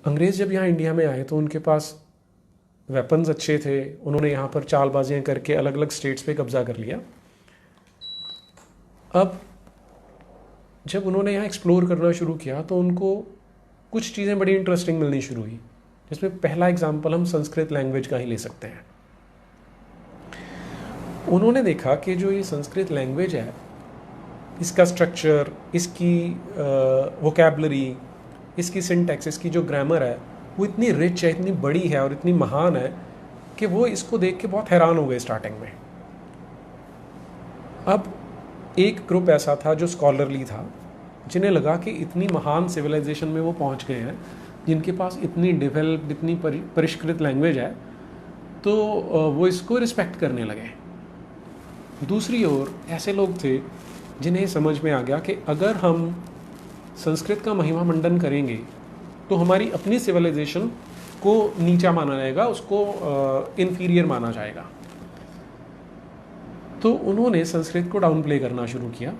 अंग्रेज़ जब यहाँ इंडिया में आए तो उनके पास वेपन्स अच्छे थे, उन्होंने यहाँ पर चालबाजियाँ करके अलग अलग स्टेट्स पे कब्जा कर लिया। अब जब उन्होंने यहाँ एक्सप्लोर करना शुरू किया तो उनको कुछ चीज़ें बड़ी इंटरेस्टिंग मिलनी शुरू हुई, जिसमें पहला एग्जाम्पल हम संस्कृत लैंग्वेज का ही ले सकते हैं। उन्होंने देखा कि जो ये संस्कृत लैंग्वेज है, इसका स्ट्रक्चर, इसकी वोकैबलरी, इसकी सिंटैक्स, इसकी जो ग्रामर है वो इतनी रिच है, इतनी बड़ी है और इतनी महान है कि वो इसको देख के बहुत हैरान हो गए स्टार्टिंग में। अब एक ग्रुप ऐसा था जो स्कॉलरली था, जिन्हें लगा कि इतनी महान सिविलाइजेशन में वो पहुंच गए हैं, जिनके पास इतनी डेवलप्ड, इतनी परिष्कृत लैंग्वेज है, तो वो इसको रिस्पेक्ट करने लगे। दूसरी ओर ऐसे लोग थे जिन्हें समझ में आ गया कि अगर हम संस्कृत का महिमा मंडन करेंगे तो हमारी अपनी सिविलाइजेशन को नीचा माना जाएगा, उसको इन्फीरियर माना जाएगा। तो उन्होंने संस्कृत को डाउन प्ले करना शुरू किया।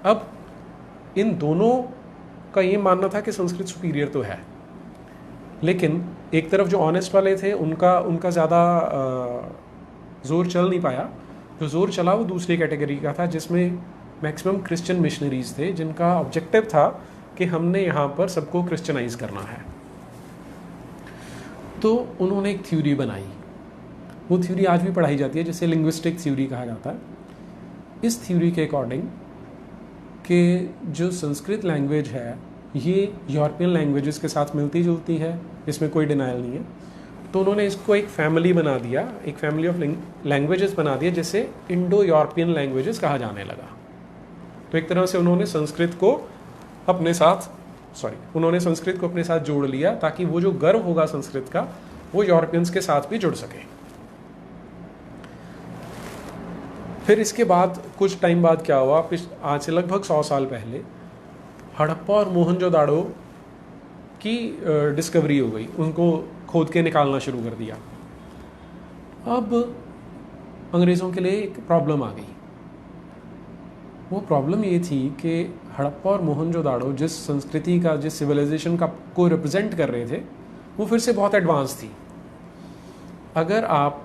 अब इन दोनों का ये मानना था कि संस्कृत सुपीरियर तो है, लेकिन एक तरफ जो ऑनेस्ट वाले थे उनका ज़्यादा ज़ोर चल नहीं पाया। जो ज़ोर चला वो दूसरी कैटेगरी का था, जिसमें मैक्सिमम क्रिश्चियन मिशनरीज थे, जिनका ऑब्जेक्टिव था कि हमने यहाँ पर सबको क्रिश्चियनाइज करना है। तो उन्होंने एक थ्योरी बनाई, वो थ्योरी आज भी पढ़ाई जाती है, जिसे लिंग्विस्टिक थ्योरी कहा जाता है। इस थ्योरी के अकॉर्डिंग कि जो संस्कृत लैंग्वेज है ये यूरोपियन लैंग्वेजेस के साथ मिलती जुलती है, इसमें कोई डिनाइल नहीं है। तो उन्होंने इसको एक फैमिली बना दिया, एक फैमिली ऑफ लैंग्वेजेस बना दिया, जिसे इंडो यूरोपियन लैंग्वेजेस कहा जाने लगा। तो एक तरह से उन्होंने संस्कृत को अपने साथ जोड़ लिया, ताकि वो जो गर्व होगा संस्कृत का वो यूरोपियंस के साथ भी जुड़ सके। फिर इसके बाद कुछ टाइम बाद क्या हुआ, आज से लगभग 100 साल पहले हड़प्पा और मोहनजोदाड़ो की डिस्कवरी हो गई, उनको खोद के निकालना शुरू कर दिया। अब अंग्रेज़ों के लिए एक प्रॉब्लम आ गई। वो प्रॉब्लम ये थी कि हड़प्पा और मोहनजोदाड़ो जिस संस्कृति का, जिस सिविलाइजेशन का को रिप्रेजेंट कर रहे थे, वो फिर से बहुत एडवांस थी। अगर आप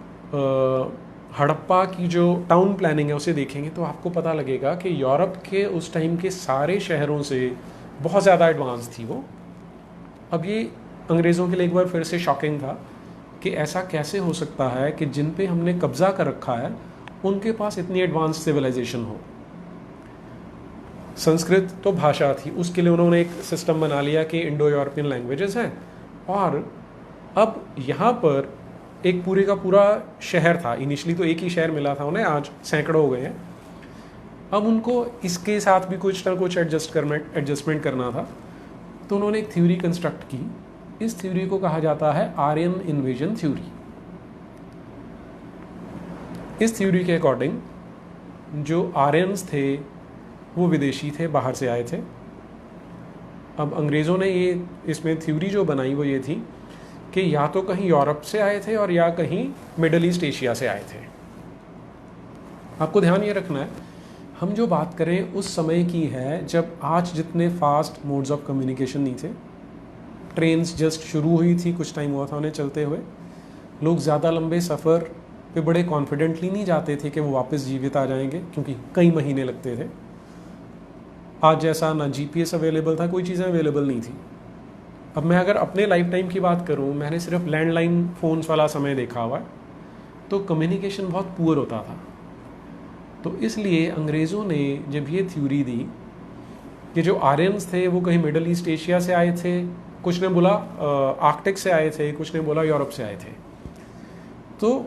हड़प्पा की जो टाउन प्लानिंग है उसे देखेंगे तो आपको पता लगेगा कि यूरोप के उस टाइम के सारे शहरों से बहुत ज़्यादा एडवांस थी वो। अब ये अंग्रेज़ों के लिए एक बार फिर से शॉकिंग था कि ऐसा कैसे हो सकता है कि जिन पे हमने कब्जा कर रखा है उनके पास इतनी एडवांस सिविलाइजेशन हो। संस्कृत तो भाषा थी, उसके लिए उन्होंने एक सिस्टम बना लिया कि इंडो यूरोपियन लैंग्वेजेस हैं, और अब यहाँ पर एक पूरे का पूरा शहर था। इनिशियली तो एक ही शहर मिला था उन्हें, आज सैकड़ों हो गए हैं। अब उनको इसके साथ भी कुछ ना कुछ एडजस्टमेंट करना था, तो उन्होंने एक थ्योरी कंस्ट्रक्ट की। इस थ्योरी को कहा जाता है आर्यन इन्वेजन थ्योरी। इस थ्योरी के अकॉर्डिंग जो आर्यंस थे वो विदेशी थे, बाहर से आए थे। अब अंग्रेज़ों ने ये इसमें थ्योरी जो बनाई वो ये थी कि या तो कहीं यूरोप से आए थे और या कहीं मिडल ईस्ट एशिया से आए थे। आपको ध्यान ये रखना है, हम जो बात करें उस समय की है जब आज जितने फास्ट मोड्स ऑफ कम्युनिकेशन नहीं थे। ट्रेन्स जस्ट शुरू हुई थी, कुछ टाइम हुआ था उन्हें चलते हुए। लोग ज़्यादा लंबे सफ़र पे बड़े कॉन्फिडेंटली नहीं जाते थे कि वो वापस जीवित आ जाएंगे, क्योंकि कई महीने लगते थे। आज जैसा ना जीपीएस अवेलेबल था, कोई चीज़ें अवेलेबल नहीं थी। अब मैं अगर अपने लाइफ टाइम की बात करूं, मैंने सिर्फ लैंडलाइन फ़ोन्स वाला समय देखा हुआ है, तो कम्युनिकेशन बहुत पुअर होता था। तो इसलिए अंग्रेज़ों ने जब ये थ्योरी दी कि जो आर्यंस थे वो कहीं मिडल ईस्ट एशिया से आए थे, कुछ ने बोला आर्कटिक से आए थे, कुछ ने बोला यूरोप से आए थे, तो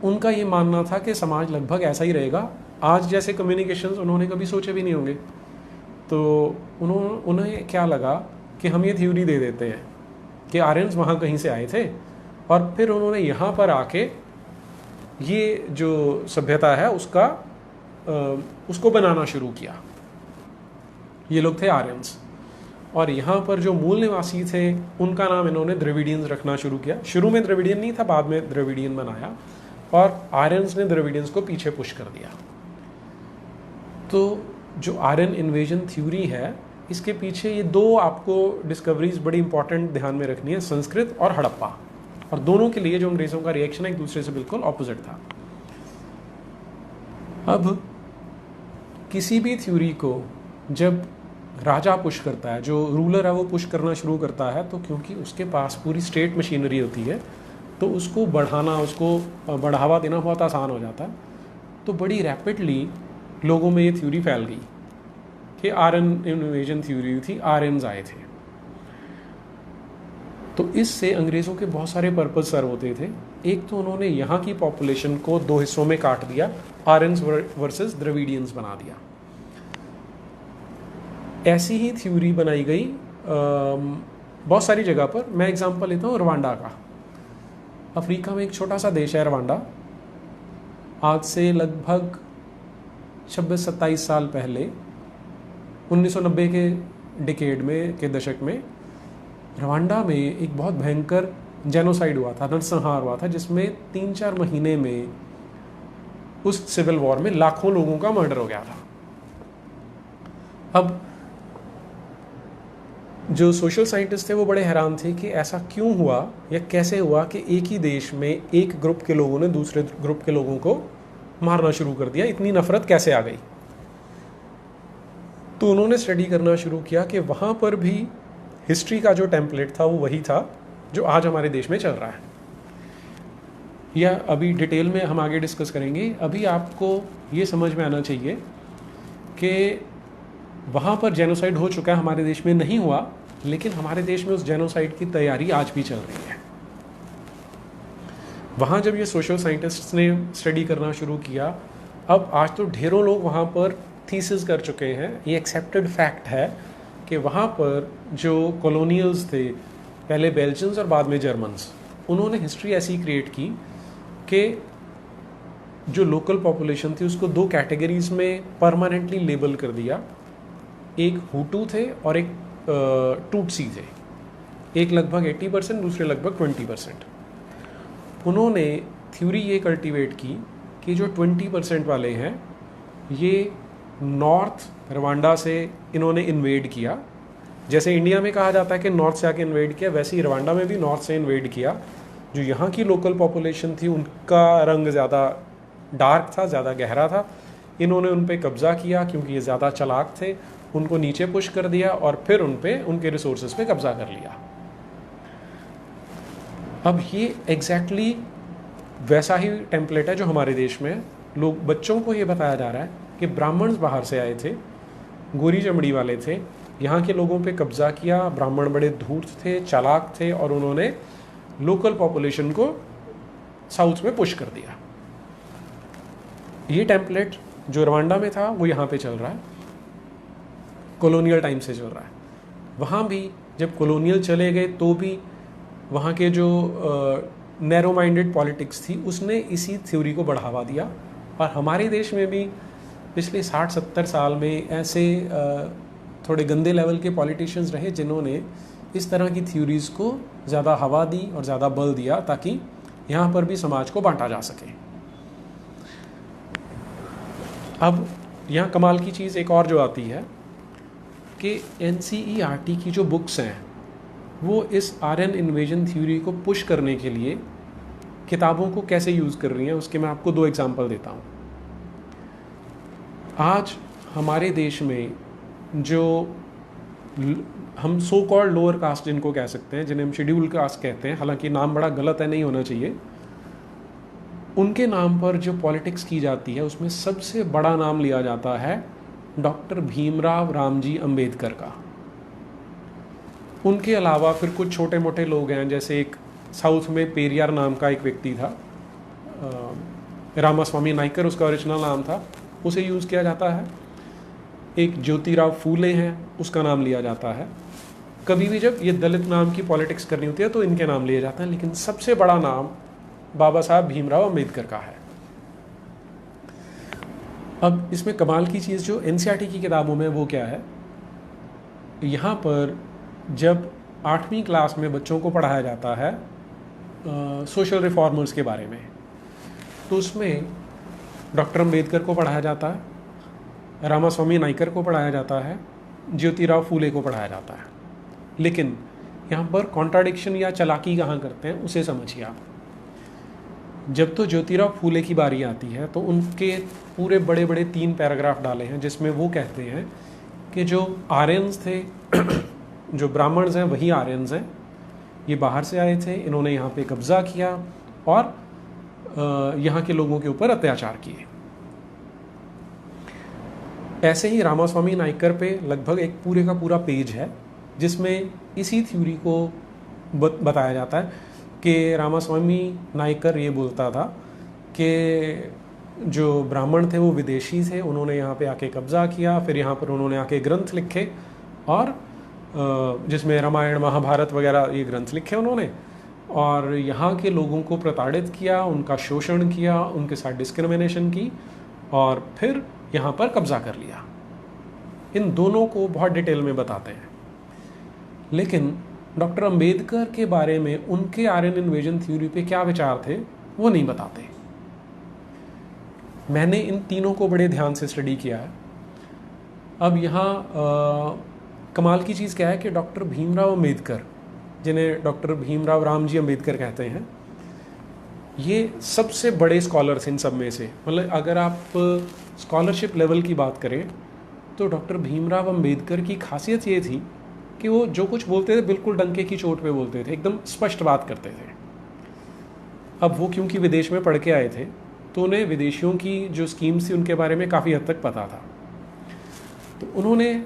उनका ये मानना था कि समाज लगभग ऐसा ही रहेगा। आज जैसे कम्युनिकेशंस उन्होंने कभी सोचे भी नहीं होंगे। तो उन्हें क्या लगा कि हम ये थ्योरी दे देते हैं कि आर्यंस वहाँ कहीं से आए थे, और फिर उन्होंने यहाँ पर आके ये जो सभ्यता है उसको बनाना शुरू किया। ये लोग थे आर्यंस, और यहाँ पर जो मूल निवासी थे उनका नाम इन्होंने द्रविडियंस रखना शुरू किया। शुरू में द्रविडियन नहीं था, बाद में द्रविडियन बनाया, और आर्यंस ने द्रविडियंस को पीछे पुश कर दिया। तो जो आर्यन इन्वेजन थ्योरी है इसके पीछे ये दो आपको डिस्कवरीज बड़ी इंपॉर्टेंट ध्यान में रखनी है, संस्कृत और हड़प्पा। और दोनों के लिए जो अंग्रेज़ों का रिएक्शन है एक दूसरे से बिल्कुल ऑपोजिट था। अब किसी भी थ्योरी को जब राजा पुश करता है, जो रूलर है वो पुश करना शुरू करता है, तो क्योंकि उसके पास पूरी स्टेट मशीनरी होती है तो उसको बढ़ाना, उसको बढ़ावा देना बहुत आसान हो जाता है। तो बड़ी रैपिडली लोगों में ये थ्योरी फैल गई कि आर्यन इन्वेजन थ्योरी थी, आर्यंस आए थे। तो इससे अंग्रेज़ों के बहुत सारे पर्पज सर्व होते थे। एक तो उन्होंने यहाँ की पॉपुलेशन को दो हिस्सों में काट दिया, आर्यंस वर्सेस द्रविडियंस बना दिया। ऐसी ही थ्योरी बनाई गई बहुत सारी जगह पर। मैं एग्जांपल लेता हूँ रवांडा का। अफ्रीका में एक छोटा सा देश है रवांडा। आज से लगभग 26-27 साल पहले 1990 के डिकेड में, के दशक में, रवांडा में एक बहुत भयंकर जेनोसाइड हुआ था, नरसंहार हुआ था, जिसमें 3-4 महीने में उस सिविल वॉर में लाखों लोगों का मर्डर हो गया था। अब जो सोशल साइंटिस्ट थे वो बड़े हैरान थे कि ऐसा क्यों हुआ या कैसे हुआ कि एक ही देश में एक ग्रुप के लोगों ने दूसरे ग्रुप के लोगों को मारना शुरू कर दिया, इतनी नफरत कैसे आ गई। तो उन्होंने स्टडी करना शुरू किया कि वहाँ पर भी हिस्ट्री का जो टेम्पलेट था वो वही था जो आज हमारे देश में चल रहा है। या अभी डिटेल में हम आगे डिस्कस करेंगे। अभी आपको ये समझ में आना चाहिए कि वहाँ पर जेनोसाइड हो चुका है, हमारे देश में नहीं हुआ, लेकिन हमारे देश में उस जेनोसाइड की तैयारी आज भी चल रही है। वहाँ जब ये सोशल साइंटिस्ट्स ने स्टडी करना शुरू किया, अब आज तो ढेरों लोग वहाँ पर थीसिस कर चुके हैं। ये एक्सेप्टेड फैक्ट है कि वहाँ पर जो कॉलोनियल्स थे, पहले बेल्जियंस और बाद में जर्मन्स, उन्होंने हिस्ट्री ऐसी क्रिएट की कि जो लोकल पॉपुलेशन थी उसको दो कैटेगरीज में परमानेंटली लेबल कर दिया। एक हुटू थे और एक टूटसी थे। एक लगभग 80%, दूसरे लगभग 20%। उन्होंने थ्योरी ये कल्टीवेट की कि जो 20% वाले हैं ये नॉर्थ रवांडा से इन्होंने इन्वेड किया। जैसे इंडिया में कहा जाता है कि नॉर्थ से आके इन्वेड किया, वैसे ही रवांडा में भी नॉर्थ से इन्वेड किया। जो यहाँ की लोकल पॉपुलेशन थी उनका रंग ज़्यादा डार्क था, ज़्यादा गहरा था। इन्होंने उन पे कब्ज़ा किया क्योंकि ये ज़्यादा चालाक थे, उनको नीचे पुश कर दिया और फिर उन पे उनके रिसोर्सेज पे कब्ज़ा कर लिया। अब ये एग्जैक्टली वैसा ही टेम्पलेट है जो हमारे देश में है। लोग, बच्चों को ये बताया जा रहा है कि ब्राह्मण्स बाहर से आए थे, गोरी चमड़ी वाले थे, यहाँ के लोगों पे कब्ज़ा किया। ब्राह्मण बड़े धूर्त थे, चालाक थे और उन्होंने लोकल पॉपुलेशन को साउथ में पुश कर दिया। ये टेम्पलेट जो रवांडा में था वो यहाँ पे चल रहा है, कॉलोनियल टाइम से चल रहा है। वहाँ भी जब कॉलोनियल चले गए तो भी वहाँ के जो नैरो माइंडेड पॉलिटिक्स थी उसने इसी थ्योरी को बढ़ावा दिया। और हमारे देश में भी पिछले 60-70 साल में ऐसे थोड़े गंदे लेवल के पॉलिटिशियंस रहे जिन्होंने इस तरह की थ्योरीज़ को ज़्यादा हवा दी और ज़्यादा बल दिया ताकि यहाँ पर भी समाज को बांटा जा सके। अब यहाँ कमाल की चीज़ एक और जो आती है कि NCERT की जो बुक्स हैं वो इस आर्यन इन्वेजन थ्योरी को पुश करने के लिए किताबों को कैसे यूज़ कर रही हैं, उसके मैं आपको 2 एग्जांपल देता हूँ। आज हमारे देश में जो हम सो कॉल्ड लोअर कास्ट जिनको कह सकते हैं, जिन्हें हम शेड्यूल कास्ट कहते हैं, हालांकि नाम बड़ा गलत है, नहीं होना चाहिए, उनके नाम पर जो पॉलिटिक्स की जाती है उसमें सबसे बड़ा नाम लिया जाता है डॉक्टर भीमराव रामजी अंबेडकर का। उनके अलावा फिर कुछ छोटे मोटे लोग हैं, जैसे एक साउथ में पेरियार नाम का एक व्यक्ति था, रामास्वामी नाइकर उसका ओरिजिनल नाम था, उसे यूज़ किया जाता है। एक ज्योतिराव फूले हैं, उसका नाम लिया जाता है। कभी भी जब ये दलित नाम की पॉलिटिक्स करनी होती है तो इनके नाम लिए जाते हैं, लेकिन सबसे बड़ा नाम बाबा साहब भीमराव अंबेडकर का है। अब इसमें कमाल की चीज़ जो NCERT की किताबों में वो क्या है, यहाँ पर जब 8वीं क्लास में बच्चों को पढ़ाया जाता है सोशल रिफॉर्मर्स के बारे में, तो उसमें डॉक्टर अंबेडकर को पढ़ाया जाता है, रामास्वामी नाइकर को पढ़ाया जाता है, ज्योतिराव फूले को पढ़ाया जाता है। लेकिन यहाँ पर कॉन्ट्राडिक्शन या चालाकी कहाँ करते हैं उसे समझिए आप। जब तो ज्योतिराव फूले की बारी आती है तो उनके पूरे बड़े बड़े 3 पैराग्राफ डाले हैं जिसमें वो कहते हैं कि जो आर्यंस थे जो ब्राह्मण्स हैं वही आर्यंस हैं, ये बाहर से आए थे, इन्होंने यहाँ पे कब्जा किया और यहाँ के लोगों के ऊपर अत्याचार किए। ऐसे ही रामास्वामी नायकर पे लगभग एक पूरे का पूरा पेज है जिसमें इसी थ्योरी को बताया जाता है कि रामास्वामी नायकर ये बोलता था कि जो ब्राह्मण थे वो विदेशी थे, उन्होंने यहाँ पे आके कब्जा किया, फिर यहाँ पर उन्होंने आके ग्रंथ लिखे और जिसमें रामायण महाभारत वगैरह ये ग्रंथ लिखे उन्होंने, और यहाँ के लोगों को प्रताड़ित किया, उनका शोषण किया, उनके साथ डिस्क्रिमिनेशन की और फिर यहाँ पर कब्जा कर लिया। इन दोनों को बहुत डिटेल में बताते हैं। लेकिन डॉक्टर अंबेडकर के बारे में उनके आर्यन इन्वेजन थ्योरी पे क्या विचार थे वो नहीं बताते। मैंने इन तीनों को बड़े ध्यान से स्टडी किया है। अब यहाँ कमाल की चीज़ क्या है कि डॉक्टर भीमराव अंबेडकर, जिन्हें डॉक्टर भीमराव रामजी अंबेडकर कहते हैं, ये सबसे बड़े स्कॉलर्स इन सब में से। मतलब अगर आप स्कॉलरशिप लेवल की बात करें तो डॉक्टर भीमराव अंबेडकर की खासियत ये थी कि वो जो कुछ बोलते थे बिल्कुल डंके की चोट पे बोलते थे, एकदम स्पष्ट बात करते थे। अब वो क्योंकि विदेश में पढ़ के आए थे तो उन्हें विदेशियों की जो स्कीम्स थी उनके बारे में काफ़ी हद तक पता था। तो उन्होंने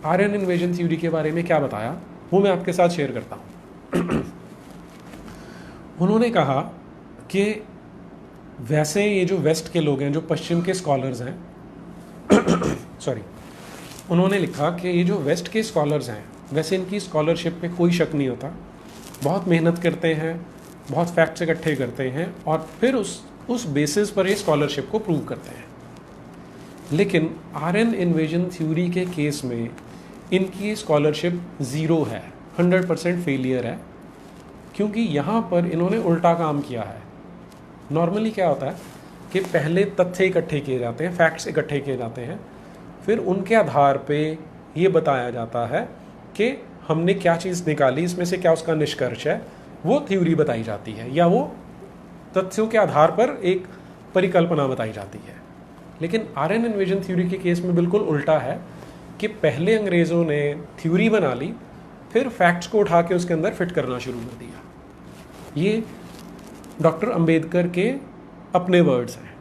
आर्यन इन्वेजन थ्योरी के बारे में क्या बताया वो मैं आपके साथ शेयर करता हूँ। उन्होंने कहा कि वैसे ये जो वेस्ट के लोग हैं, जो पश्चिम के स्कॉलर्स हैं सॉरी, उन्होंने लिखा कि ये जो वेस्ट के स्कॉलर्स हैं वैसे इनकी स्कॉलरशिप पे कोई शक नहीं होता, बहुत मेहनत करते हैं, बहुत फैक्ट्स इकट्ठे करते हैं और फिर उस बेसिस पर ये स्कॉलरशिप को प्रूव करते हैं। लेकिन आर्यन इन्वेजन थ्योरी के केस में इनकी स्कॉलरशिप ज़ीरो है, 100% फेलियर है, क्योंकि यहाँ पर इन्होंने उल्टा काम किया है। नॉर्मली क्या होता है कि पहले तथ्य इकट्ठे किए जाते हैं, फैक्ट्स इकट्ठे किए जाते हैं, फिर उनके आधार पे ये बताया जाता है कि हमने क्या चीज़ निकाली, इसमें से क्या उसका निष्कर्ष है, वो थ्योरी बताई जाती है या वो तथ्यों के आधार पर एक परिकल्पना बताई जाती है। लेकिन आर्यन इन्वेजन थ्योरी के केस में बिल्कुल उल्टा है कि पहले अंग्रेज़ों ने थ्योरी बना ली, फिर फैक्ट्स को उठा के उसके अंदर फिट करना शुरू कर दिया। ये डॉक्टर अंबेडकर के अपने वर्ड्स हैं।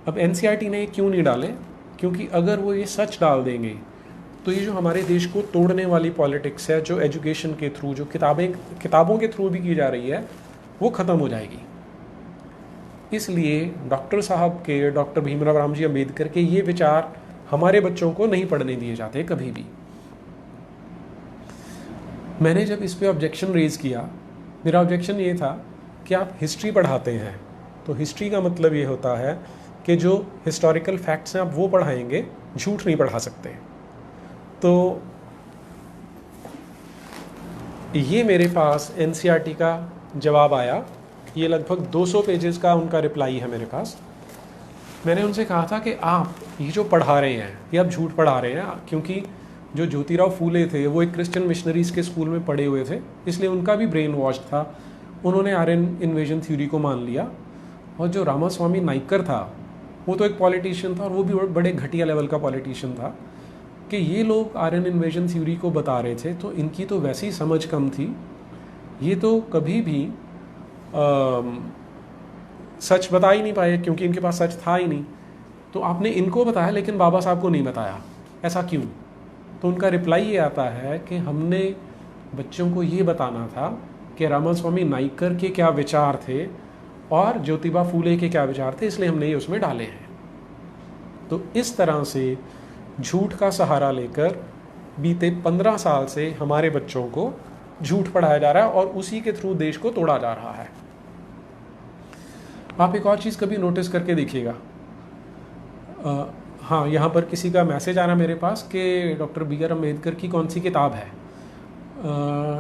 अब एनसीईआरटी ने क्यों नहीं डाले? क्योंकि अगर वो ये सच डाल देंगे तो ये जो हमारे देश को तोड़ने वाली पॉलिटिक्स है, जो एजुकेशन के थ्रू, जो किताबों के थ्रू भी की जा रही है, वो ख़त्म हो जाएगी। इसलिए डॉक्टर साहब के, डॉक्टर भीमराव रामजी अंबेडकर के ये विचार हमारे बच्चों को नहीं पढ़ने दिए जाते कभी भी। मैंने जब इस पे ऑब्जेक्शन रेज किया, मेरा ऑब्जेक्शन ये था कि आप हिस्ट्री पढ़ाते हैं तो हिस्ट्री का मतलब ये होता है कि जो हिस्टोरिकल फैक्ट्स हैं आप वो पढ़ाएंगे, झूठ नहीं पढ़ा सकते। तो ये मेरे पास एनसीईआरटी का जवाब आया, ये लगभग 200 पेजेस का उनका रिप्लाई है मेरे पास। मैंने उनसे कहा था कि आप ये जो पढ़ा रहे हैं ये आप झूठ पढ़ा रहे हैं, क्योंकि जो ज्योतिराव फूले थे वो एक क्रिश्चियन मिशनरीज़ के स्कूल में पढ़े हुए थे, इसलिए उनका भी ब्रेन वॉश था, उन्होंने आर्यन इन्वेजन थ्योरी को मान लिया। और जो रामास्वामी नायकर था वो तो एक पॉलिटिशियन था और वो भी बड़े घटिया लेवल का पॉलिटिशियन था कि ये लोग आर्यन इन्वेजन थ्योरी को बता रहे थे तो इनकी तो वैसे ही समझ कम थी, ये तो कभी भी सच बता ही नहीं पाए क्योंकि इनके पास सच था ही नहीं। तो आपने इनको बताया लेकिन बाबा साहब को नहीं बताया, ऐसा क्यों? तो उनका रिप्लाई ये आता है कि हमने बच्चों को ये बताना था कि रामास्वामी नायकर के क्या विचार थे और ज्योतिबा फूले के क्या विचार थे, इसलिए हमने ये उसमें डाले हैं। तो इस तरह से झूठ का सहारा लेकर बीते 15 साल से हमारे बच्चों को झूठ पढ़ाया जा रहा है और उसी के थ्रू देश को तोड़ा जा रहा है। आप एक और चीज़ कभी नोटिस करके देखिएगा, हाँ, यहाँ पर किसी का मैसेज आ रहा मेरे पास कि डॉक्टर बी आर अम्बेडकर की कौन सी किताब है।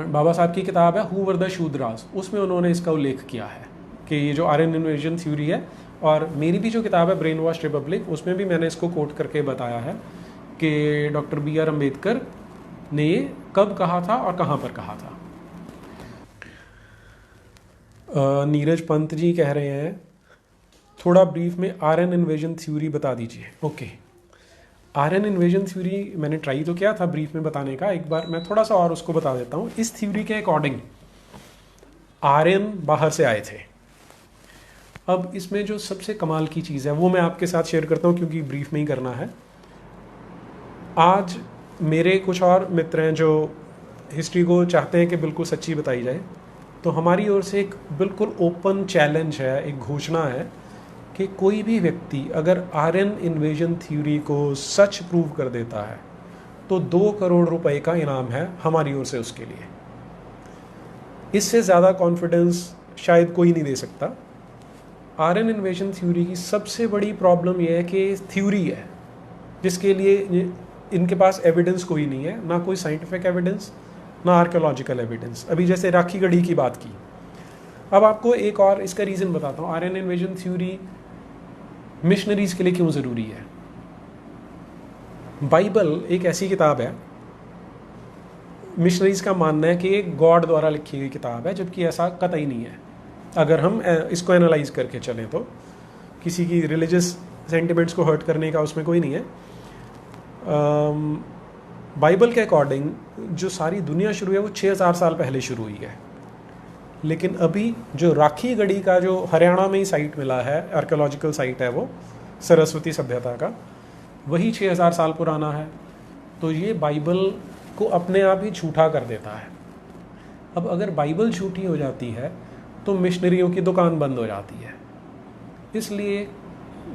बाबा साहब की किताब है हु वर द शूद्रास, उसमें उन्होंने इसका उल्लेख किया है कि ये जो आर्यन इन्वेजन थ्योरी है, और मेरी भी जो किताब है ब्रेन वॉश रिपब्लिक, उसमें भी मैंने इसको कोट करके बताया है कि डॉक्टर बी आर अम्बेडकर ने ये कब कहा था और कहाँ पर कहा था। नीरज पंत जी कह रहे हैं थोड़ा ब्रीफ में आर्यन इन्वेजन थ्योरी बता दीजिए। ओके, आर्यन इन्वेजन थ्योरी मैंने ट्राई तो किया था ब्रीफ में बताने का, एक बार मैं थोड़ा सा और उसको बता देता हूँ। इस थ्योरी के अकॉर्डिंग आर्यन बाहर से आए थे। अब इसमें जो सबसे कमाल की चीज़ है वो मैं आपके साथ शेयर करता हूँ क्योंकि ब्रीफ में ही करना है। आज मेरे कुछ और मित्र हैं जो हिस्ट्री को चाहते हैं कि बिल्कुल सच्ची बताई जाए, तो हमारी ओर से एक बिल्कुल ओपन चैलेंज है, एक घोषणा है कि कोई भी व्यक्ति अगर आर्यन इन्वेजन थ्योरी को सच प्रूव कर देता है तो 2 करोड़ रुपए का इनाम है हमारी ओर से उसके लिए। इससे ज़्यादा कॉन्फिडेंस शायद कोई नहीं दे सकता। आर्यन इन्वेजन थ्योरी की सबसे बड़ी प्रॉब्लम यह है कि थ्योरी है जिसके लिए इनके पास एविडेंस कोई नहीं है, ना कोई साइंटिफिक एविडेंस ना आर्कियोलॉजिकल एविडेंस। अभी जैसे राखी गढ़ी की बात की, अब आपको एक और इसका रीज़न बताता हूँ आर्यन इन्वेजन थ्योरी मिशनरीज के लिए क्यों ज़रूरी है। बाइबल एक ऐसी किताब है, मिशनरीज का मानना है कि एक गॉड द्वारा लिखी गई किताब है, जबकि ऐसा कतई नहीं है। अगर हम इसको एनालाइज करके चलें तो किसी की रिलीजियस सेंटिमेंट्स को हर्ट करने का उसमें कोई नहीं है। बाइबल के अकॉर्डिंग जो सारी दुनिया शुरू है वो 6000 साल पहले शुरू हुई है, लेकिन अभी जो राखी गढ़ी का जो हरियाणा में ही साइट मिला है, आर्कियोलॉजिकल साइट है वो सरस्वती सभ्यता का, वही 6000 साल पुराना है। तो ये बाइबल को अपने आप ही झूठा कर देता है। अब अगर बाइबल झूठी हो जाती है तो मिशनरियों की दुकान बंद हो जाती है। इसलिए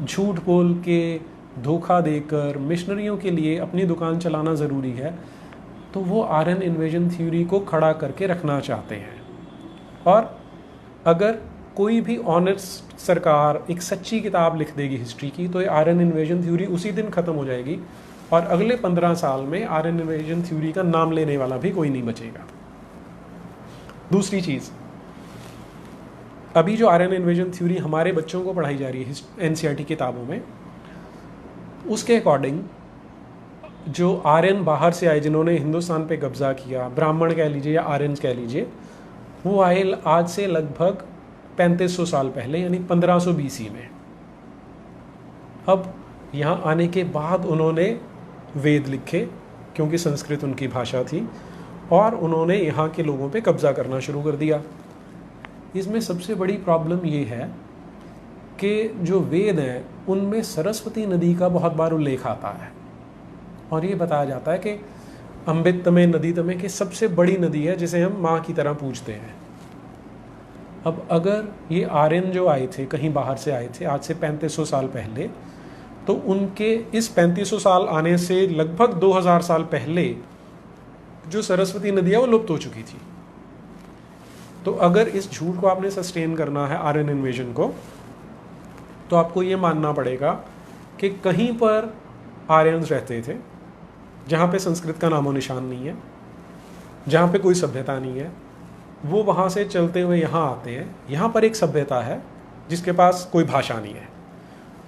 झूठ बोल के, धोखा देकर मिशनरियों के लिए अपनी दुकान चलाना ज़रूरी है। तो वो आर्यन इन्वेजन थ्योरी को खड़ा करके रखना चाहते हैं। और अगर कोई भी ऑनेस्ट सरकार एक सच्ची किताब लिख देगी हिस्ट्री की, तो ये आर्यन इन्वेजन थ्योरी उसी दिन ख़त्म हो जाएगी और अगले 15 साल में आर्यन इन्वेजन थ्योरी का नाम लेने वाला भी कोई नहीं बचेगा। दूसरी चीज़, अभी जो आर्यन इन्वेजन थ्योरी हमारे बच्चों को पढ़ाई जा रही है एनसीईआरटी किताबों में, उसके अकॉर्डिंग जो आर्यन बाहर से आए जिन्होंने हिंदुस्तान पे कब्जा किया, ब्राह्मण कह लीजिए या आर्यन कह लीजिए, वो आए आज से लगभग 3500 साल पहले, यानी 1500 BC में। अब यहाँ आने के बाद उन्होंने वेद लिखे क्योंकि संस्कृत उनकी भाषा थी, और उन्होंने यहाँ के लोगों पे कब्जा करना शुरू कर दिया। इसमें सबसे बड़ी प्रॉब्लम ये है कि जो वेद हैं उनमें सरस्वती नदी का बहुत बार उल्लेख आता है और ये बताया जाता है कि अमृत तमे नदी तमे की सबसे बड़ी नदी है जिसे हम माँ की तरह पूजते हैं। अब अगर ये आर्यन जो आए थे, कहीं बाहर से आए थे आज से 3500 साल पहले, तो उनके इस 3500 साल आने से लगभग 2000 साल पहले जो सरस्वती नदी है वो लुप्त हो चुकी थी। तो अगर इस झूठ को आपने सस्टेन करना है आर्यन इन्वेजन को, तो आपको ये मानना पड़ेगा कि कहीं पर आर्यंस रहते थे जहाँ पे संस्कृत का नामो निशान नहीं है, जहाँ पे कोई सभ्यता नहीं है। वो वहाँ से चलते हुए यहाँ आते हैं, यहाँ पर एक सभ्यता है जिसके पास कोई भाषा नहीं है,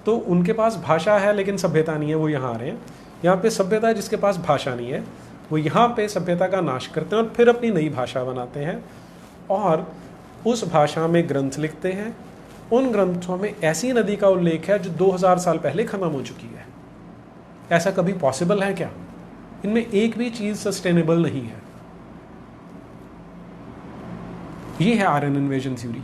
तो उनके पास भाषा है लेकिन सभ्यता नहीं है, वो यहाँ आ रहे हैं। यहाँ पे सभ्यता है जिसके पास भाषा नहीं है, वो यहाँ पे सभ्यता का नाश करते हैं और फिर अपनी नई भाषा बनाते हैं और उस भाषा में ग्रंथ लिखते हैं। उन ग्रंथों में ऐसी नदी का उल्लेख है जो 2000 साल पहले खत्म हो चुकी है। ऐसा कभी पॉसिबल है क्या? इनमें एक भी चीज सस्टेनेबल नहीं है। ये है आर्यन इन्वेजन थ्योरी,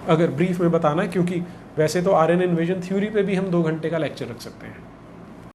अगर ब्रीफ में बताना है, क्योंकि वैसे तो आर्यन इन्वेजन थ्योरी पे भी हम 2 घंटे का लेक्चर रख सकते हैं।